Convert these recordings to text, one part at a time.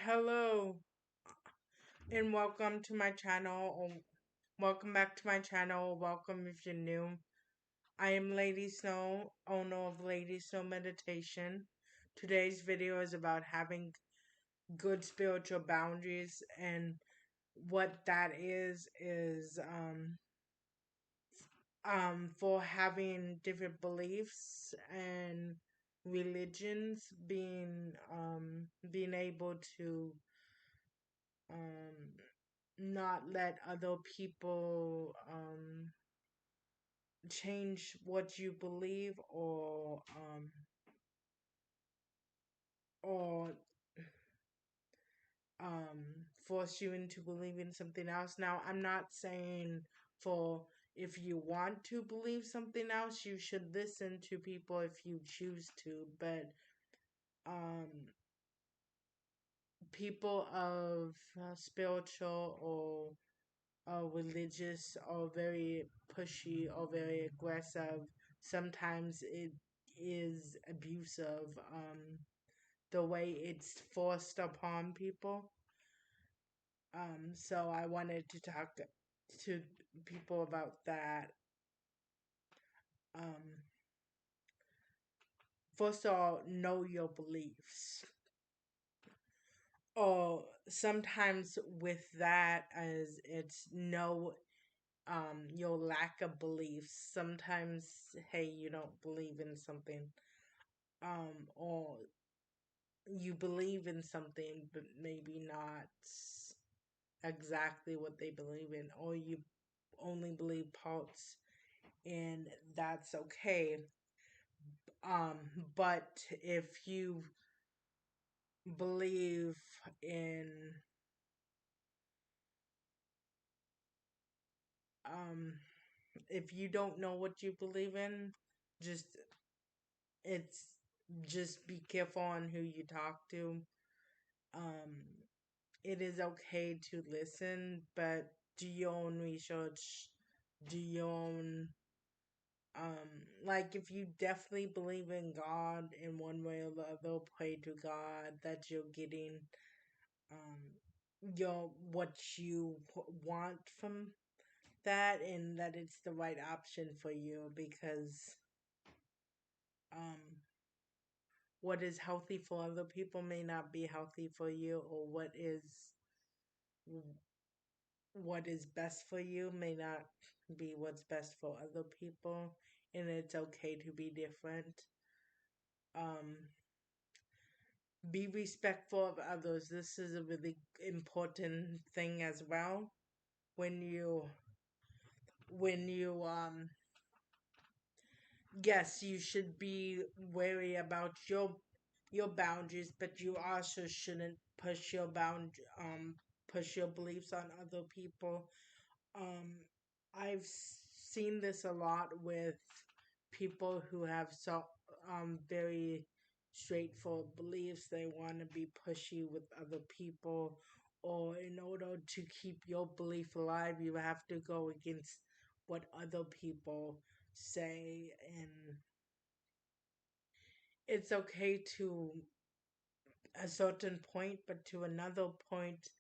Hello and welcome to my channel. Or welcome back to my channel. Welcome if you're new. I am Lady Snow, owner of Lady Snow Meditation. Today's video is about having good spiritual boundaries, and what that is for having different beliefs and religions, being able to um not let other people change what you believe, or force you into believing something else. Now, I'm not saying for if you want to believe something else, you should listen to people if you choose to, but um people of spiritual or religious or very pushy or very aggressive. Sometimes it is abusive, the way it's forced upon people. So I wanted to talk to people about that. Um, First of all, know your beliefs. Or sometimes with that, as it's know your lack of beliefs. Sometimes, hey, you don't believe in something, or you believe in something but maybe not exactly what they believe in, or you only believe parts, and that's okay. But if you believe in um if you don't know what you believe in, just it's just be careful on who you talk to. um it is okay to listen, but do your own research, do your own like, if you definitely believe in God in one way or the other, pray to God that you're getting um your what you want from that, and that it's the right option for you, because um what is healthy for other people may not be healthy for you, or what is best for you may not be what's best for other people, and it's okay to be different. um be respectful of others. This is a really important thing as well. When you when you yes, you should be wary about your boundaries, but you also shouldn't push your beliefs on other people. I've seen this a lot with people who have very straightforward beliefs. They want to be pushy with other people, or in order to keep your belief alive, you have to go against what other people say. And it's okay to a certain point, but to another point,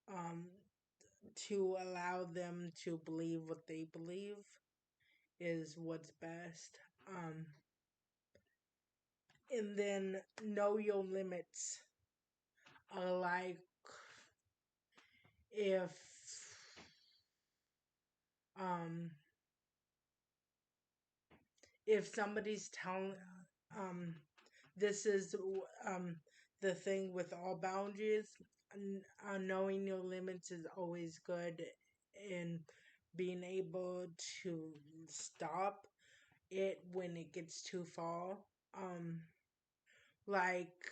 um, to allow them to believe what they believe is what's best. And then know your limits. Like, if um if somebody's telling this is the thing with all boundaries. Knowing your limits is always good, and being able to stop it when it gets too far. Like,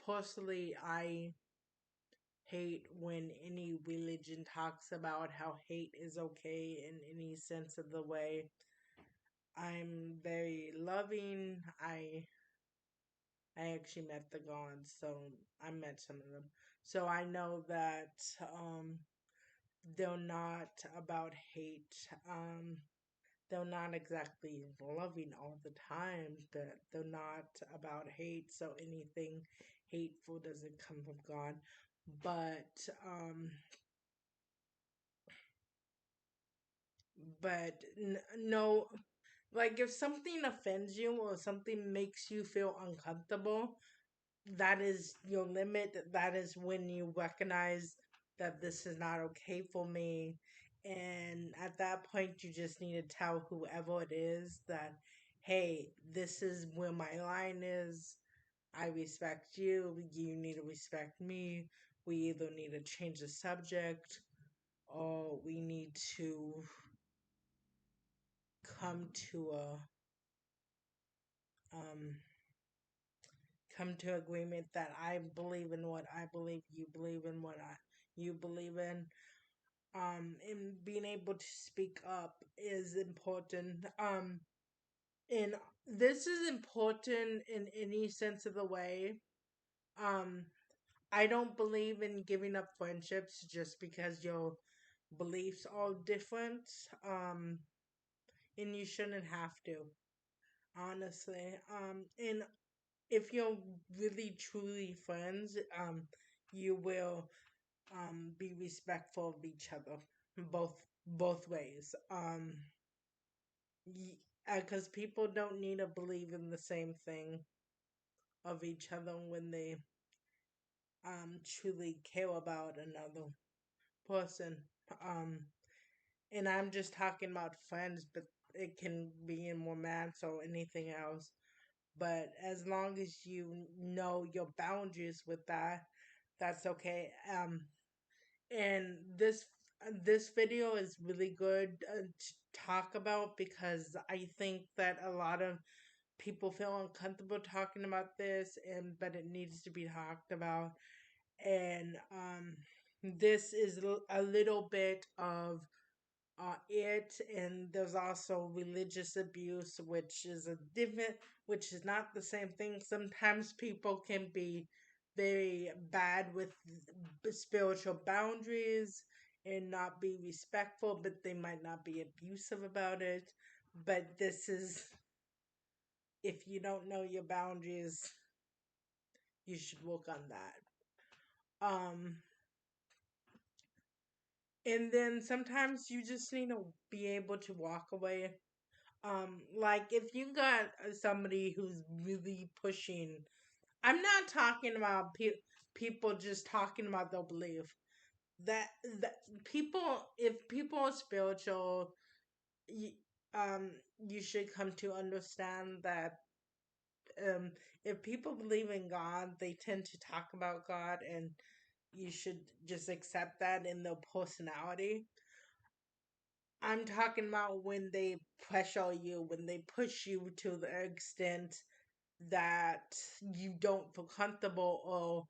personally, I hate when any religion talks about how hate is okay in any sense of the way. I'm very loving. I actually met the gods, so I met some of them. So I know that they're not about hate. they're not exactly loving all the time, but they're not about hate, so anything hateful doesn't come from God. But no, like if something offends you or something makes you feel uncomfortable, that is your limit. That is when you recognize that this is not okay for me. And at that point, you just need to tell whoever it is that, hey, this is where my line is. I respect you. You need to respect me. We either need to change the subject or we need to come to a um come to agreement that I believe in what I believe, you believe in what you believe in. And being able to speak up is important. And this is important in any sense of the way. Um, I don't believe in giving up friendships just because your beliefs are different. Um, and you shouldn't have to, honestly. And if you're really truly friends, you will be respectful of each other, both both ways. Because people don't need to believe in the same thing of each other when they truly care about another person. Um, and I'm just talking about friends, but it can be in romance or anything else. But as long as you know your boundaries with that, that's okay. And this video is really good to talk about because I think that a lot of people feel uncomfortable talking about this, and but it needs to be talked about. And this is a little bit of it, and there's also religious abuse, which is not the same thing. Sometimes people can be very bad with spiritual boundaries and not be respectful, but they might not be abusive about it. But this is, if you don't know your boundaries, you should work on that. And then sometimes you just need to be able to walk away. Like if you got somebody who's really pushing, I'm not talking about people just talking about their belief. That that people, if people are spiritual, you, um, you should come to understand that um, if people believe in God, they tend to talk about God, and you should just accept that in their personality. I'm talking about when they pressure you, when they push you to the extent that you don't feel comfortable or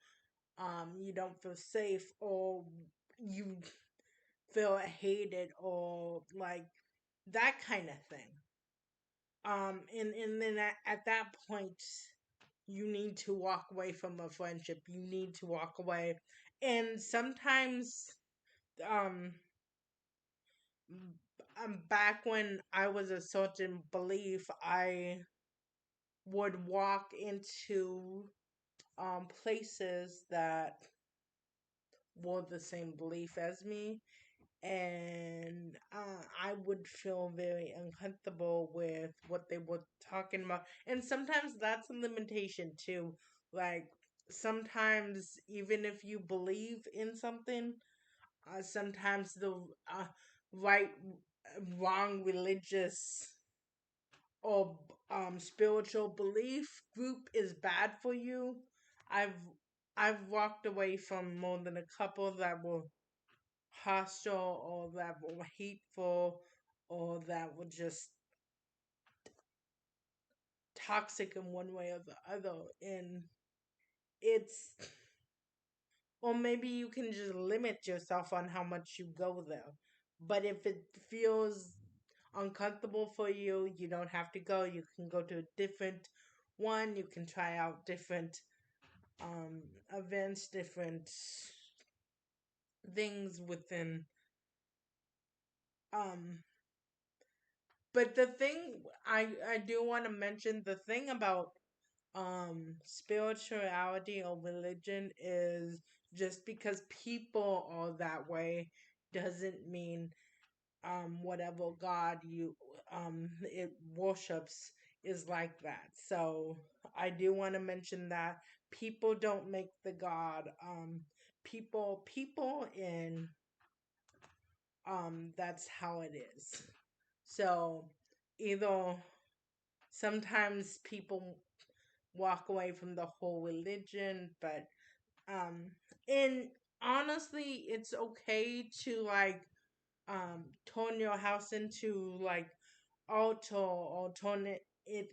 you don't feel safe or you feel hated or like that kind of thing. And then at that point, you need to walk away from a friendship. You need to walk away. And sometimes, um, back when I was a certain belief, I would walk into places that were the same belief as me, and I would feel very uncomfortable with what they were talking about. And sometimes that's a limitation too. Like sometimes, even if you believe in something, sometimes the uh, right, wrong religious or spiritual belief group is bad for you. I've I've walked away from more than a couple that were hostile or that were hateful or that were just toxic in one way or the other. And it's, or maybe you can just limit yourself on how much you go there. But if it feels uncomfortable for you, you don't have to go. You can go to a different one. You can try out different um, events, different things within um, But the thing I do want to mention, the thing about spirituality or religion is just because people are that way doesn't mean whatever god you it worships is like that. So I do want to mention that people don't make the god. People in that's how it is. So either sometimes people walk away from the whole religion, but um and honestly it's okay to like turn your house into like altar or turn it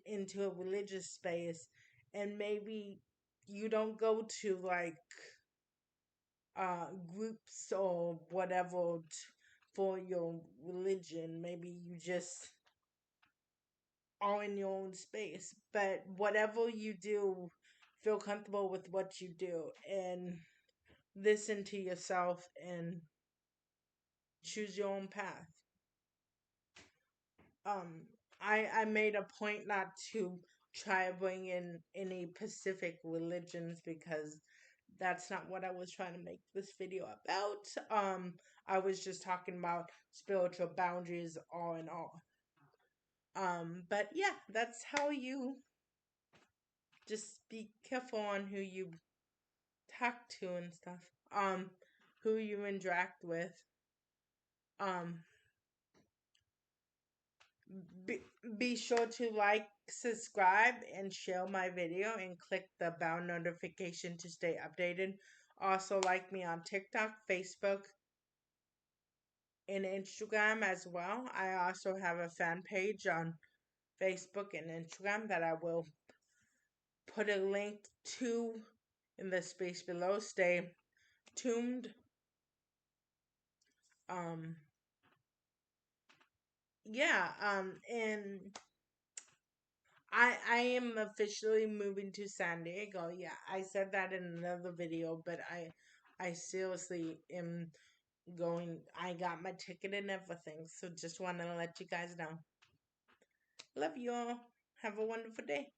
into a religious space, and maybe you don't go to like groups or whatever for your religion. Maybe you just are in your own space, but whatever you do, feel comfortable with what you do and listen to yourself and choose your own path. um I made a point not to try to bring in any Pacific religions because that's not what I was trying to make this video about. I was just talking about spiritual boundaries all in all. But yeah, that's how you just be careful on who you talk to and stuff. Who you interact with. Um, be, be sure to like, subscribe, and share my video and click the bell notification to stay updated. Also, like me on TikTok, Facebook, and Instagram as well. I also have a fan page on Facebook and Instagram that I will put a link to in the space below. Stay tuned. Um, yeah, and I am officially moving to San Diego. Yeah, I said that in another video, but I seriously am going. I got my ticket and everything, so just wanted to let you guys know. Love you all. Have a wonderful day.